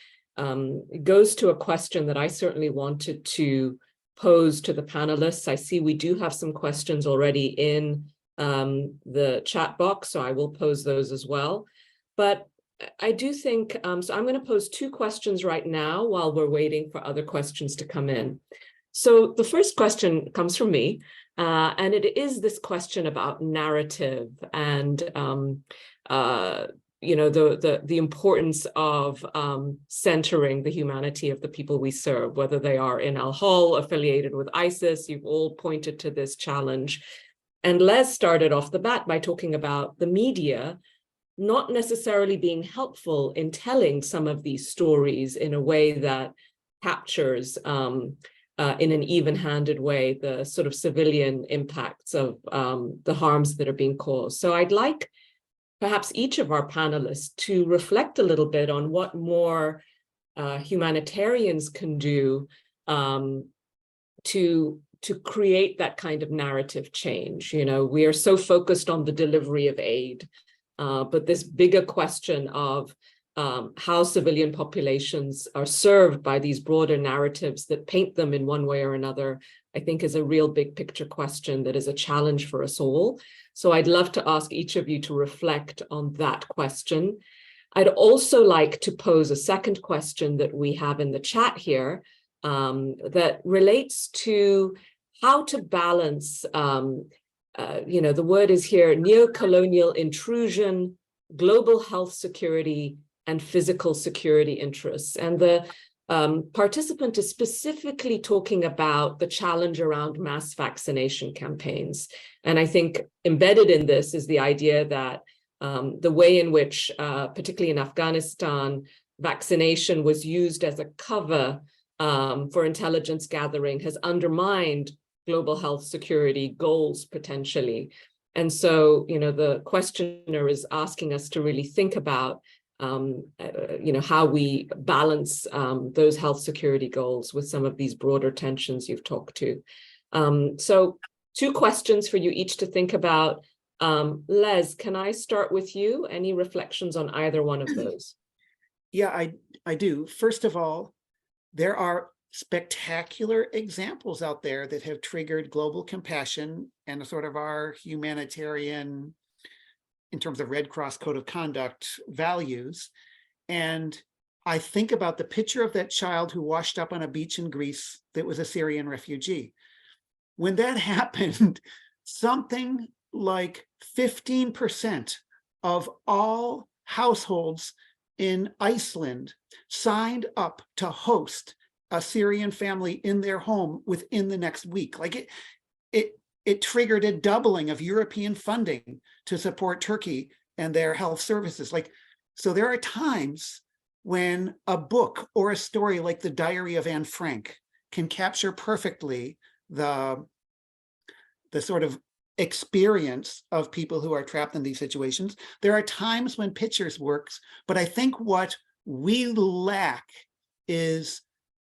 goes to a question that I certainly wanted to pose to the panelists. I see we do have some questions already in the chat box, so I will pose those as well. But I do think, so I'm going to pose two questions right now while we're waiting for other questions to come in. So the first question comes from me, and it is this question about narrative and the importance of centering the humanity of the people we serve, whether they are in Al-Hol, affiliated with ISIS. You've all pointed to this challenge. And Les started off the bat by talking about the media not necessarily being helpful in telling some of these stories in a way that captures in an even-handed way the sort of civilian impacts of the harms that are being caused. So I'd like perhaps each of our panelists to reflect a little bit on what more humanitarians can do to create that kind of narrative change. We are so focused on the delivery of aid, but this bigger question of how civilian populations are served by these broader narratives that paint them in one way or another, I think is a real big picture question that is a challenge for us all. So I'd love to ask each of you to reflect on that question. I'd also like to pose a second question that we have in the chat here that relates to how to balance, the word is here, neo-colonial intrusion global health security and physical security interests. And the participant is specifically talking about the challenge around mass vaccination campaigns. And I think embedded in this is the idea that the way in which, particularly in Afghanistan, vaccination was used as a cover for intelligence gathering has undermined global health security goals potentially. And so, the questioner is asking us to really think about how we balance those health security goals with some of these broader tensions you've talked to. So 2 questions for you each to think about. Les, can I start with you? Any reflections on either one of those? Yeah, I do. First of all, there are spectacular examples out there that have triggered global compassion and sort of our humanitarian, in terms of Red Cross code of conduct values. And I think about the picture of that child who washed up on a beach in Greece that was a Syrian refugee. When that happened, something like 15% of all households in Iceland signed up to host a Syrian family in their home within the next week. Like it triggered a doubling of European funding to support Turkey and their health services. So there are times when a book or a story like The Diary of Anne Frank can capture perfectly the sort of experience of people who are trapped in these situations. There are times when pictures works, but I think what we lack is,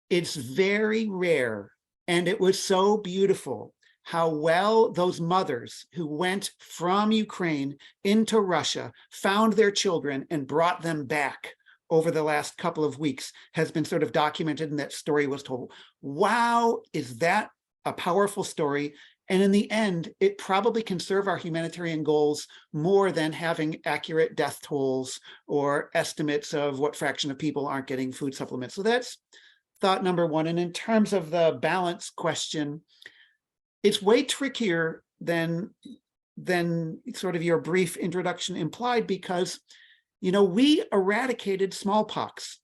it's very rare, and it was so beautiful how well those mothers who went from Ukraine into Russia found their children and brought them back over the last couple of weeks has been sort of documented, and that story was told. Wow, is that a powerful story? And in the end, it probably can serve our humanitarian goals more than having accurate death tolls or estimates of what fraction of people aren't getting food supplements. So that's thought number one. And in terms of the balance question, it's way trickier than sort of your brief introduction implied, because, we eradicated smallpox.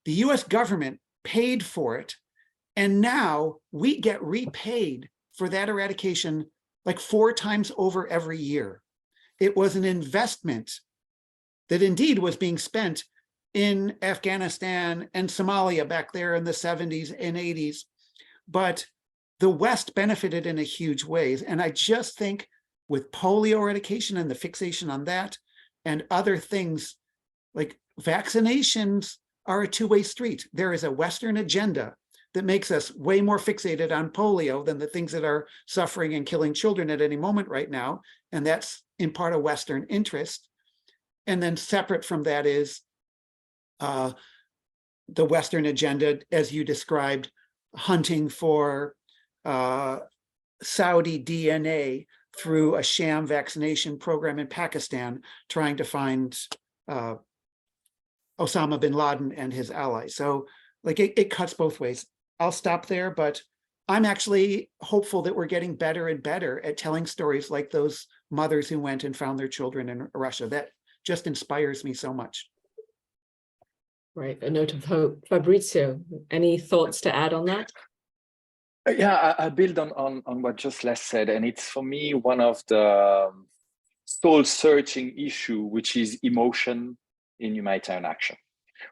The US government paid for it, and now we get repaid for that eradication like 4 times over every year. It was an investment that indeed was being spent in Afghanistan and Somalia back there in the 70s and 80s, but the West benefited in a huge ways. And I just think with polio eradication and the fixation on that and other things, like vaccinations are a two-way street. There is a Western agenda that makes us way more fixated on polio than the things that are suffering and killing children at any moment right now. And that's in part a Western interest. And then separate from that is the Western agenda, as you described, hunting for Saudi DNA through a sham vaccination program in Pakistan, trying to find Osama bin Laden and his allies. So like it cuts both ways. I'll stop there, but I'm actually hopeful that we're getting better and better at telling stories like those mothers who went and found their children in Russia. That just inspires me so much. Right, a note of hope. Fabrizio, any thoughts to add on that? Yeah, I build on what just Les said, and it's for me one of the soul-searching issue, which is emotion in humanitarian action.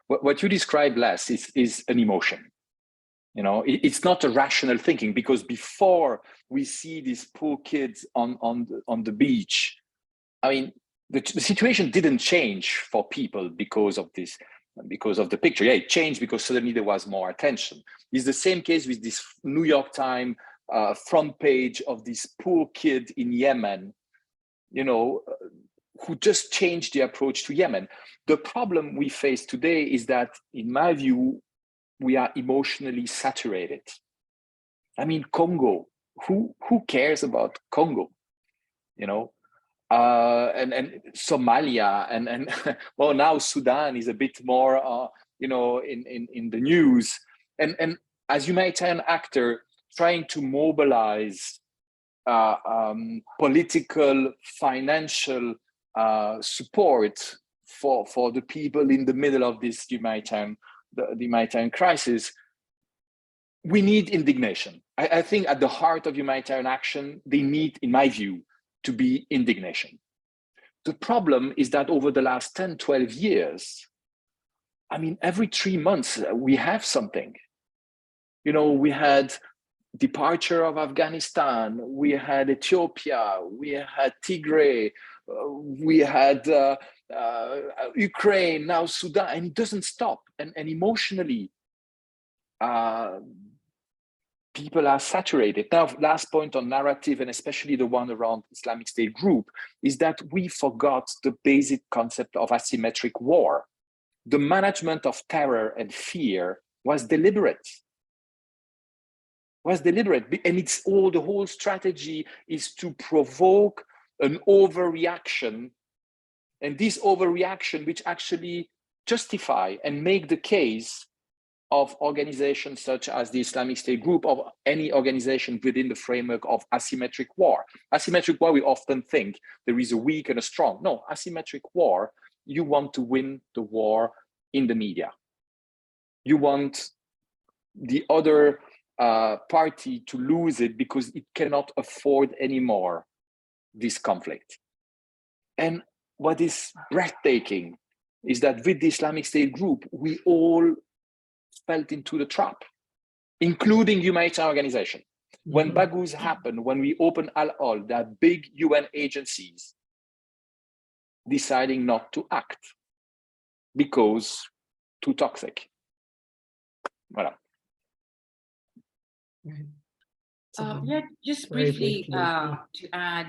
What you described, Les, is an emotion. It's not a rational thinking, because before we see these poor kids on the beach, I mean, the situation didn't change for people because of this. Because of the picture. Yeah, it changed because suddenly there was more attention. It's the same case with this New York Times front page of this poor kid in Yemen, who just changed the approach to Yemen. The problem we face today is that, in my view, we are emotionally saturated. I mean, Congo, who cares about Congo? And Somalia and well, now Sudan is a bit more in the news, and as humanitarian actor trying to mobilize political, financial support for the people in the middle of this humanitarian crisis, we need indignation. I think at the heart of humanitarian action, they need, in my view, to be indignation. The problem is that over the last 10, 12 years, I mean, every 3 months we have something. You know, we had departure of Afghanistan, we had Ethiopia, we had Tigray, we had Ukraine, now Sudan, and it doesn't stop. And emotionally, people are saturated. Now, last point on narrative, and especially the one around Islamic State group, is that we forgot the basic concept of asymmetric war. The management of terror and fear was deliberate. And it's all, the whole strategy is to provoke an overreaction, and this overreaction which actually justify and make the case of organizations such as the Islamic State group, or any organization within the framework of asymmetric war. Asymmetric war, we often think there is a weak and a strong. No, asymmetric war, you want to win the war in the media. You want the other party to lose it because it cannot afford anymore this conflict. And what is breathtaking is that with the Islamic State group, we all fell into the trap, including humanitarian organization. When Baghouz happened, when we opened Al-Hol, that big UN agencies deciding not to act because too toxic. Voilà. Yeah, just briefly to add,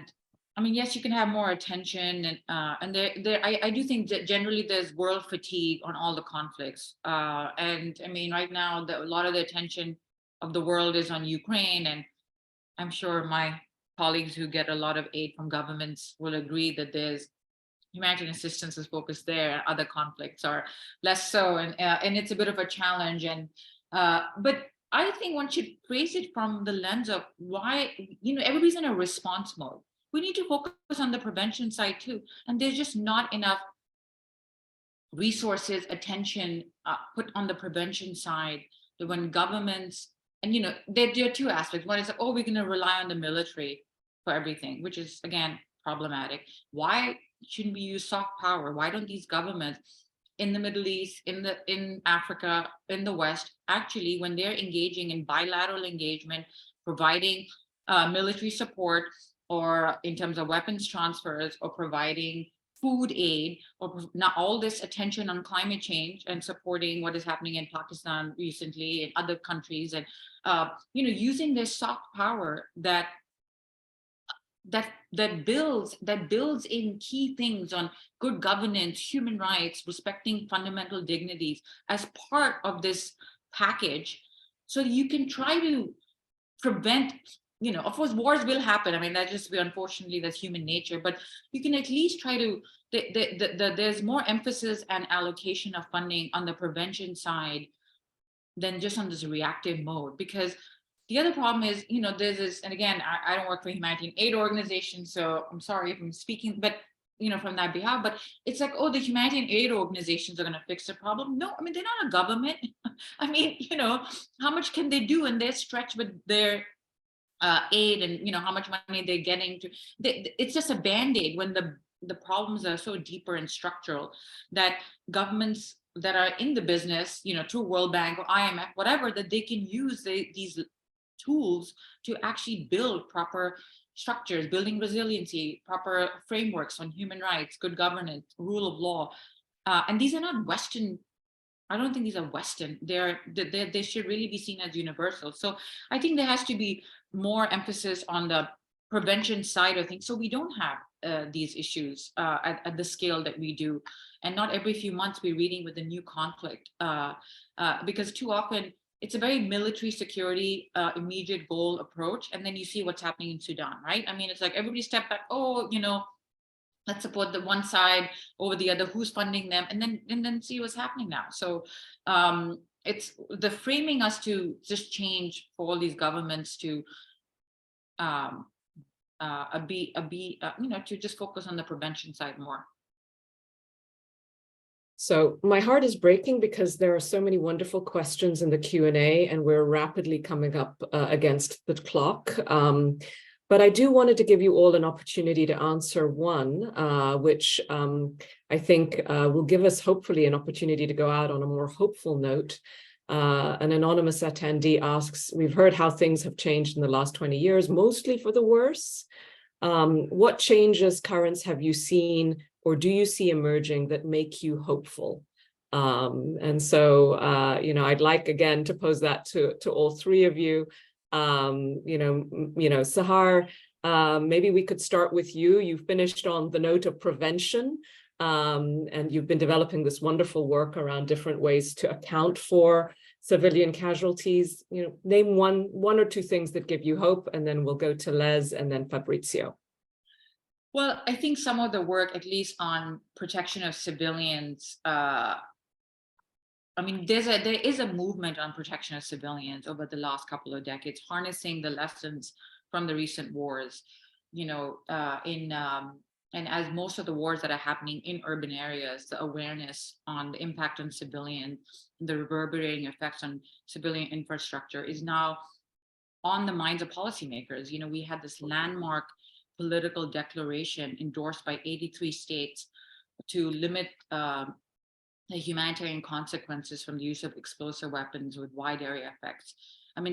I mean, yes, you can have more attention, and I do think that generally there's world fatigue on all the conflicts, and I mean, right now a lot of the attention of the world is on Ukraine, and I'm sure my colleagues who get a lot of aid from governments will agree that there's humanitarian assistance is focused there, and other conflicts are less so, and it's a bit of a challenge, and but I think one should phrase it from the lens of why, everybody's in a response mode. We need to focus on the prevention side too. And there's just not enough resources, attention put on the prevention side. That when governments, and there are two aspects. One is, we're going to rely on the military for everything, which is, again, problematic. Why shouldn't we use soft power? Why don't these governments in the Middle East, in Africa, in the West, actually, when they're engaging in bilateral engagement, providing military support, or in terms of weapons transfers, or providing food aid, or not all this attention on climate change and supporting what is happening in Pakistan recently, in other countries, and using this soft power that builds in key things on good governance, human rights, respecting fundamental dignities as part of this package, so you can try to prevent, of course, wars will happen. I mean, unfortunately, that's human nature, but you can at least try to, there's more emphasis and allocation of funding on the prevention side than just on this reactive mode. Because the other problem is, there's this, and again, I don't work for humanitarian aid organizations, so I'm sorry if I'm speaking, but from that behalf, but it's like, the humanitarian aid organizations are going to fix the problem. No, I mean, they're not a government. I mean, how much can they do? And they're stretched with their aid, and how much money they're getting to. It's just a band-aid when the problems are so deeper and structural that governments that are in the business, through World Bank or IMF, whatever, that they can use these tools to actually build proper structures, building resiliency, proper frameworks on human rights, good governance, rule of law. And these are not Western. I don't think these are Western. They should really be seen as universal. So I think there has to be more emphasis on the prevention side of things, so we don't have these issues at the scale that we do, and not every few months we're reading with a new conflict, because too often it's a very military security immediate goal approach, and then you see what's happening in Sudan, right? I mean, it's like everybody step back. Let's support the one side over the other. Who's funding them? And then see what's happening now. So it's the framing us to just change for all these governments to to just focus on the prevention side more. So my heart is breaking because there are so many wonderful questions in the Q&A, and we're rapidly coming up against the clock. But I do wanted to give you all an opportunity to answer one, which I think will give us hopefully an opportunity to go out on a more hopeful note. An anonymous attendee asks, we've heard how things have changed in the last 20 years, mostly for the worse. What changes, currents have you seen or do you see emerging that make you hopeful? And so, I'd like again to pose that to all three of you. Sahar, maybe we could start with you. You finished on the note of prevention, and you've been developing this wonderful work around different ways to account for civilian casualties. Name one or two things that give you hope, and then we'll go to Les and then Fabrizio. Well, I think some of the work, at least on protection of civilians, there is a movement on protection of civilians over the last couple of decades, harnessing the lessons from the recent wars, and as most of the wars that are happening in urban areas, the awareness on the impact on civilians, the reverberating effects on civilian infrastructure is now on the minds of policymakers. We had this landmark political declaration endorsed by 83 states to limit the humanitarian consequences from the use of explosive weapons with wide area effects.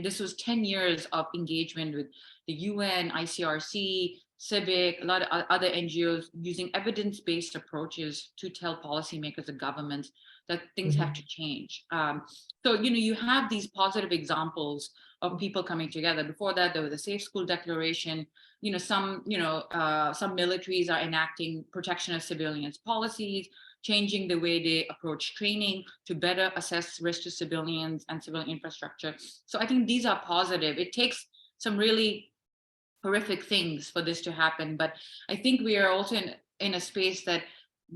This was 10 years of engagement with the UN, ICRC, Civic, a lot of other NGOs using evidence-based approaches to tell policymakers and governments that things have to change. So, you have these positive examples of people coming together. Before that, there was a Safe School Declaration. Some militaries are enacting protection of civilians policies, changing the way they approach training to better assess risk to civilians and civilian infrastructure. So I think these are positive. It takes some really horrific things for this to happen, but I think we are also in a space that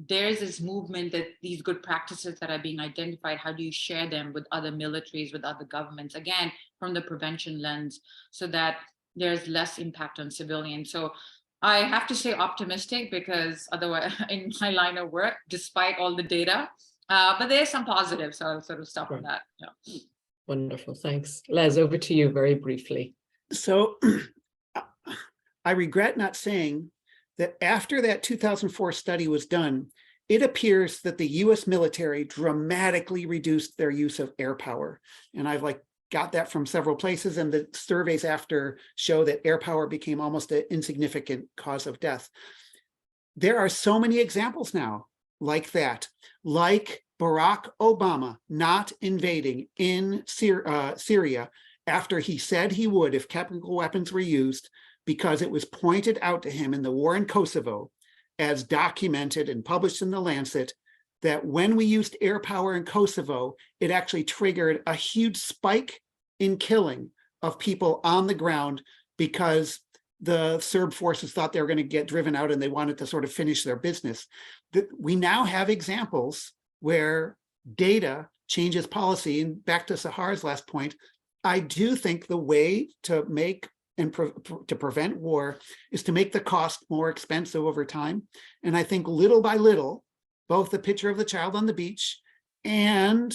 there's this movement that these good practices that are being identified, how do you share them with other militaries, with other governments, again, from the prevention lens, so that there's less impact on civilians. So I have to say optimistic, because otherwise in my line of work, despite all the data, but there's some positive, so I'll sort of stop on that. Yeah. Wonderful, thanks. Les, over to you very briefly. So I regret not saying that after that 2004 study was done, it appears that the US military dramatically reduced their use of air power. And I've got that from several places, and the surveys after show that air power became almost an insignificant cause of death. There are so many examples now like that, like Barack Obama not invading in Syria after he said he would if chemical weapons were used, because it was pointed out to him in the war in Kosovo, as documented and published in the Lancet, that when we used air power in Kosovo, it actually triggered a huge spike in killing of people on the ground, because the Serb forces thought they were going to get driven out and they wanted to sort of finish their business. We now have examples where data changes policy. And back to Sahar's last point, I do think the way to make and to prevent war is to make the cost more expensive over time. And I think little by little, both the picture of the child on the beach and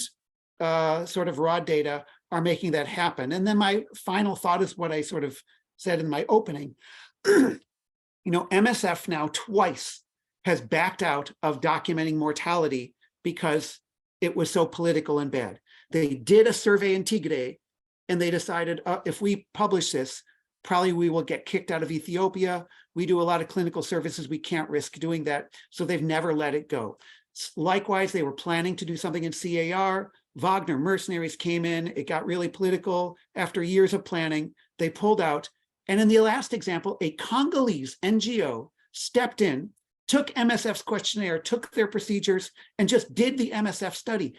sort of raw data are making that happen. And then my final thought is what I sort of said in my opening. MSF now twice has backed out of documenting mortality because it was so political and bad. They did a survey in Tigray, and they decided if we publish this, probably we will get kicked out of Ethiopia. We do a lot of clinical services. We can't risk doing that. So they've never let it go. Likewise, they were planning to do something in CAR. Wagner mercenaries came in. It got really political. After years of planning, they pulled out. And in the last example, a Congolese NGO stepped in, took MSF's questionnaire, took their procedures, and just did the MSF study.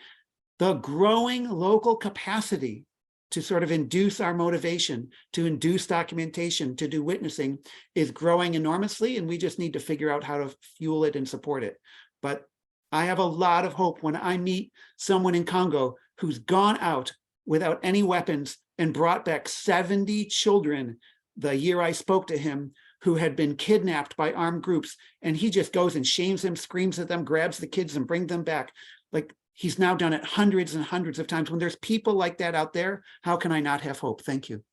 The growing local capacity to sort of induce our motivation, to induce documentation, to do witnessing is growing enormously, and we just need to figure out how to fuel it and support it. But I have a lot of hope when I meet someone in Congo who's gone out without any weapons and brought back 70 children the year I spoke to him, who had been kidnapped by armed groups, and he just goes and shames them, screams at them, grabs the kids and brings them back. Like, he's now done it hundreds and hundreds of times. When there's people like that out there, how can I not have hope? Thank you.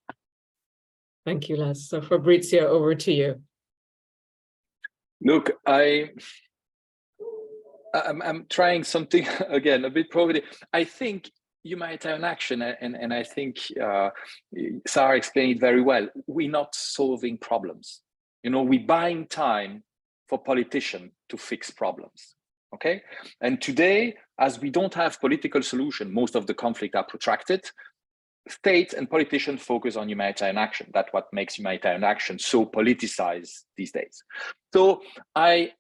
Thank you, Les. So Fabrizio, over to you. Look, I'm trying something again, a bit provocative. I think humanitarian action, and I think Sarah explained it very well. We're not solving problems. You know, we're buying time for politicians to fix problems. Okay, and today, as we don't have political solution, most of the conflict are protracted. States and politicians focus on humanitarian action. That's what makes humanitarian action so politicized these days. So I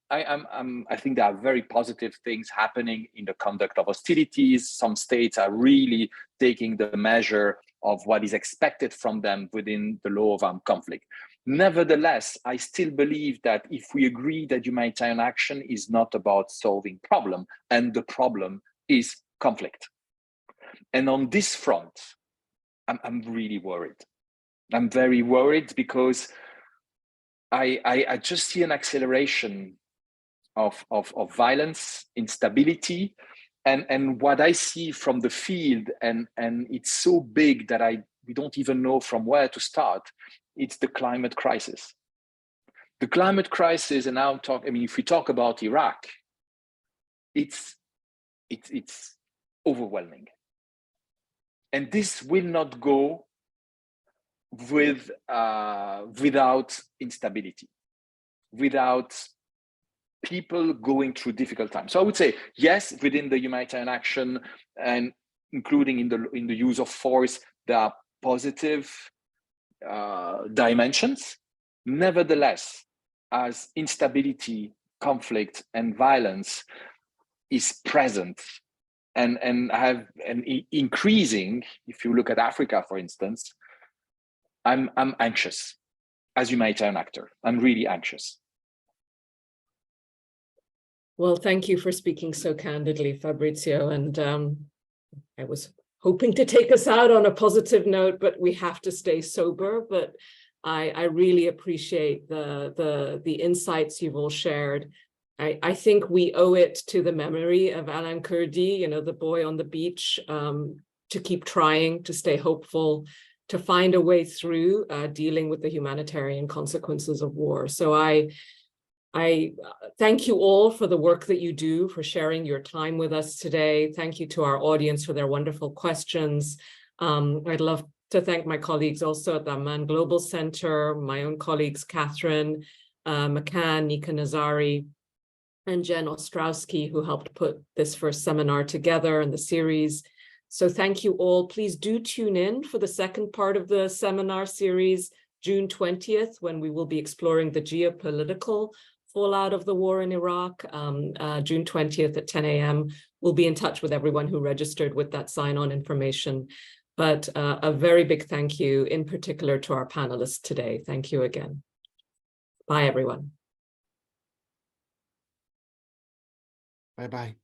think there are very positive things happening in the conduct of hostilities. Some states are really taking the measure of what is expected from them within the law of armed conflict. Nevertheless, I still believe that if we agree that humanitarian action is not about solving problem, and the problem is conflict. And on this front, I'm really worried. I'm very worried because I just see an acceleration of violence, instability, and what I see from the field, and it's so big that we don't even know from where to start. It's the climate crisis. The climate crisis, and now if we talk about Iraq, it's overwhelming. And this will not go without instability, without people going through difficult times. So I would say, yes, within the humanitarian action, and including in the use of force, there are positive dimensions. Nevertheless, as instability, conflict, and violence is present and increasing, if you look at Africa, for instance, I'm anxious as humanitarian actor. I'm really anxious. Well, thank you for speaking so candidly, Fabrizio. And I was hoping to take us out on a positive note, but we have to stay sober. But I really appreciate the insights you've all shared. I think we owe it to the memory of Alain Kurdi, you know, the boy on the beach, to keep trying, to stay hopeful, to find a way through dealing with the humanitarian consequences of war. So I thank you all for the work that you do, for sharing your time with us today. Thank you to our audience for their wonderful questions. I'd love to thank my colleagues also at the Amman Global Center, my own colleagues, Catherine McCann, Nika Nazari, and Jen Ostrowski, who helped put this first seminar together and the series. So thank you all. Please do tune in for the second part of the seminar series, June 20th, when we will be exploring the geopolitical fallout of the war in Iraq, June 20th at 10 a.m. We'll be in touch with everyone who registered with that sign-on information. But a very big thank you in particular to our panelists today. Thank you again. Bye, everyone. Bye-bye.